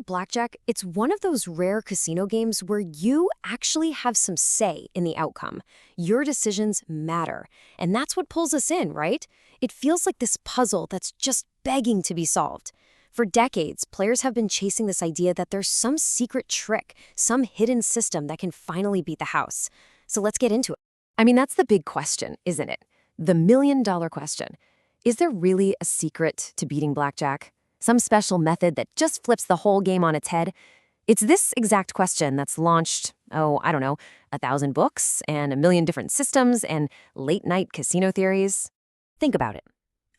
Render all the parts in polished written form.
Blackjack, it's one of those rare casino games where you actually have some say in the outcome. Your decisions matter. And that's what pulls us in, right? It feels like this puzzle that's just begging to be solved. For decades, players have been chasing this idea that there's some secret trick, some hidden system that can finally beat the house. So let's get into it. That's the big question, isn't it? The million-dollar question. Is there really a secret to beating blackjack? Some special method that just flips the whole game on its head? It's this exact question that's launched, I don't know, 1,000 books and a million different systems and late-night casino theories. Think about it.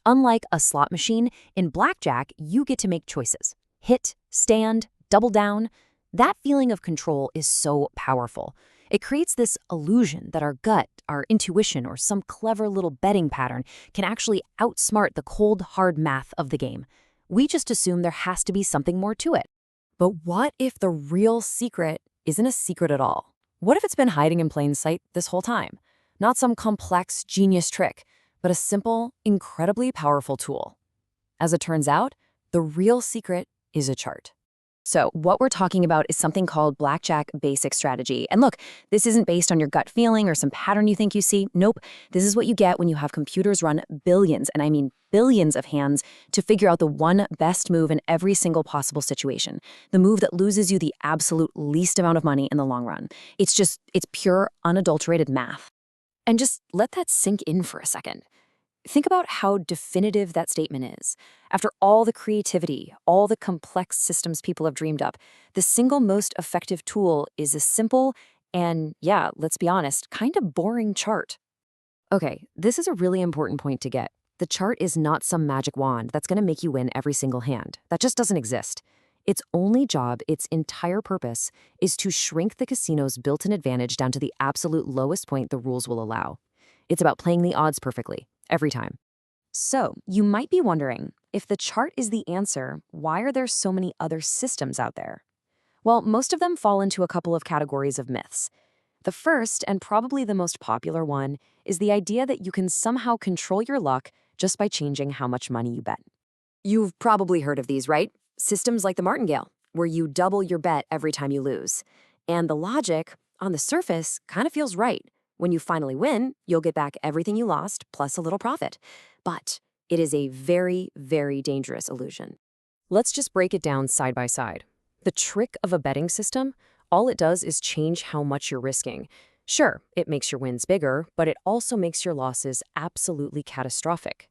Unlike a slot machine, in blackjack, you get to make choices. Hit, stand, double down. That feeling of control is so powerful. It creates this illusion that our gut, our intuition, or some clever little betting pattern can actually outsmart the cold, hard math of the game. We just assume there has to be something more to it. But what if the real secret isn't a secret at all? What if it's been hiding in plain sight this whole time? Not some complex, genius trick, but a simple, incredibly powerful tool. As it turns out, the real secret is a chart. So what we're talking about is something called Blackjack Basic Strategy. And look, this isn't based on your gut feeling or some pattern you think you see. Nope. This is what you get when you have computers run billions, and I mean billions of hands to figure out the one best move in every single possible situation. The move that loses you the absolute least amount of money in the long run. It's pure, unadulterated math. And just let that sink in for a second. Think about how definitive that statement is. After all the creativity, all the complex systems people have dreamed up, the single most effective tool is a simple and, yeah, let's be honest, kind of boring chart. Okay, this is a really important point to get. The chart is not some magic wand that's going to make you win every single hand. That just doesn't exist. Its only job, its entire purpose, is to shrink the casino's built-in advantage down to the absolute lowest point the rules will allow. It's about playing the odds perfectly, every time. So, you might be wondering, if the chart is the answer, why are there so many other systems out there? Well, most of them fall into a couple of categories of myths. The first, and probably the most popular one, is the idea that you can somehow control your luck just by changing how much money you bet. You've probably heard of these, right? Systems like the martingale, where you double your bet every time you lose. And the logic, on the surface, kind of feels right. When you finally win, you'll get back everything you lost, plus a little profit. But it is a very, very dangerous illusion. Let's just break it down side by side. The trick of a betting system, all it does is change how much you're risking. Sure, it makes your wins bigger, but it also makes your losses absolutely catastrophic.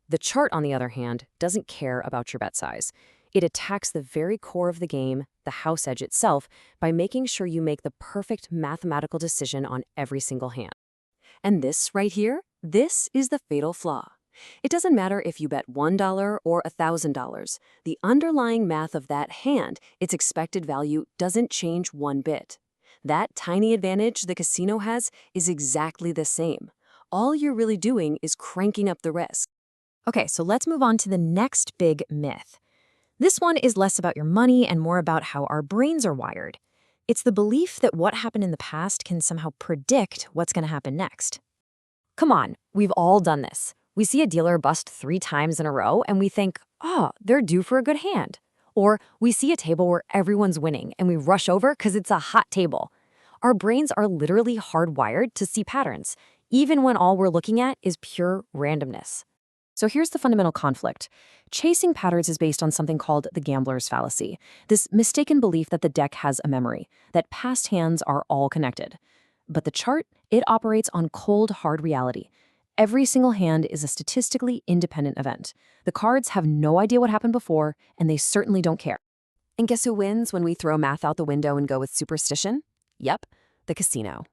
The chart, on the other hand, doesn't care about your bet size. It attacks the very core of the game, the house edge itself, by making sure you make the perfect mathematical decision on every single hand. And this right here, this is the fatal flaw. It doesn't matter if you bet $1 or $1,000. The underlying math of that hand, its expected value, doesn't change one bit. That tiny advantage the casino has is exactly the same. All you're really doing is cranking up the risk. Okay, so let's move on to the next big myth. This one is less about your money and more about how our brains are wired. It's the belief that what happened in the past can somehow predict what's going to happen next. Come on, we've all done this. We see a dealer bust 3 times in a row and we think, they're due for a good hand. Or we see a table where everyone's winning and we rush over because it's a hot table. Our brains are literally hardwired to see patterns, even when all we're looking at is pure randomness. So here's the fundamental conflict. Chasing patterns is based on something called the gambler's fallacy, this mistaken belief that the deck has a memory, that past hands are all connected. But the chart, it operates on cold, hard reality. Every single hand is a statistically independent event. The cards have no idea what happened before, and they certainly don't care. And guess who wins when we throw math out the window and go with superstition? Yep, the casino.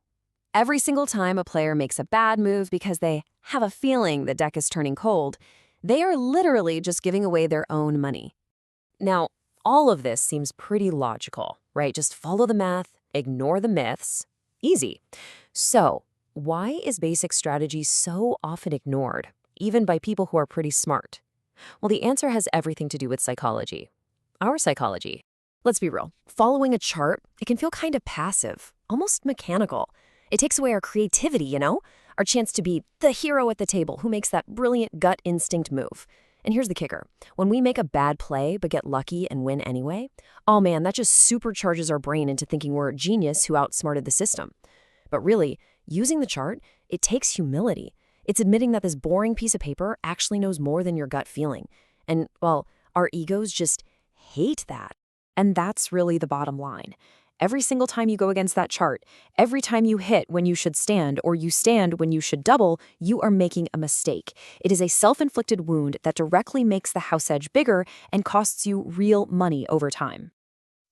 Every single time a player makes a bad move because they have a feeling the deck is turning cold, they are literally just giving away their own money. Now, all of this seems pretty logical, right? Just follow the math, ignore the myths. Easy. So, why is basic strategy so often ignored, even by people who are pretty smart? Well, the answer has everything to do with psychology. Our psychology. Let's be real. Following a chart, it can feel kind of passive, almost mechanical. It takes away our creativity, our chance to be the hero at the table who makes that brilliant gut instinct move. And here's the kicker. When we make a bad play but get lucky and win anyway, oh man, that just supercharges our brain into thinking we're a genius who outsmarted the system. But really, using the chart, it takes humility. It's admitting that this boring piece of paper actually knows more than your gut feeling. And, well, our egos just hate that. And that's really the bottom line. Every single time you go against that chart, every time you hit when you should stand or you stand when you should double, you are making a mistake. It is a self-inflicted wound that directly makes the house edge bigger and costs you real money over time.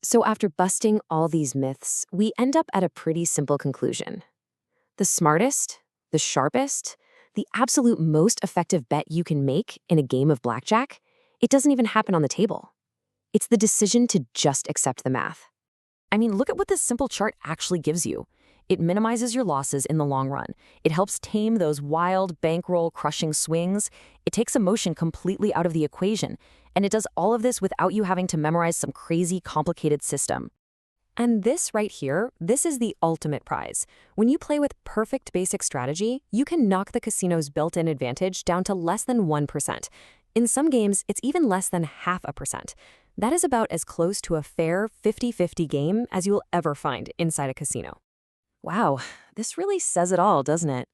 So after busting all these myths, we end up at a pretty simple conclusion. The smartest, the sharpest, the absolute most effective bet you can make in a game of blackjack, it doesn't even happen on the table. It's the decision to just accept the math. I mean, look at what this simple chart actually gives you. It minimizes your losses in the long run. It helps tame those wild, bankroll-crushing swings. It takes emotion completely out of the equation. And it does all of this without you having to memorize some crazy, complicated system. And this right here, this is the ultimate prize. When you play with perfect basic strategy, you can knock the casino's built-in advantage down to less than 1%. In some games, it's even less than 0.5%. That is about as close to a fair 50-50 game as you'll ever find inside a casino. Wow, this really says it all, doesn't it?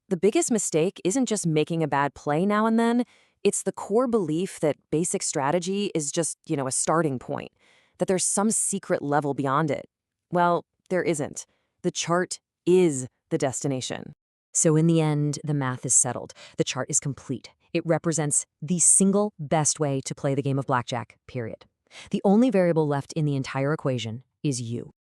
The biggest mistake isn't just making a bad play now and then. It's the core belief that basic strategy is just, a starting point, that there's some secret level beyond it. Well, there isn't. The chart is the destination. So in the end, the math is settled. The chart is complete. It represents the single best way to play the game of blackjack, period. The only variable left in the entire equation is you.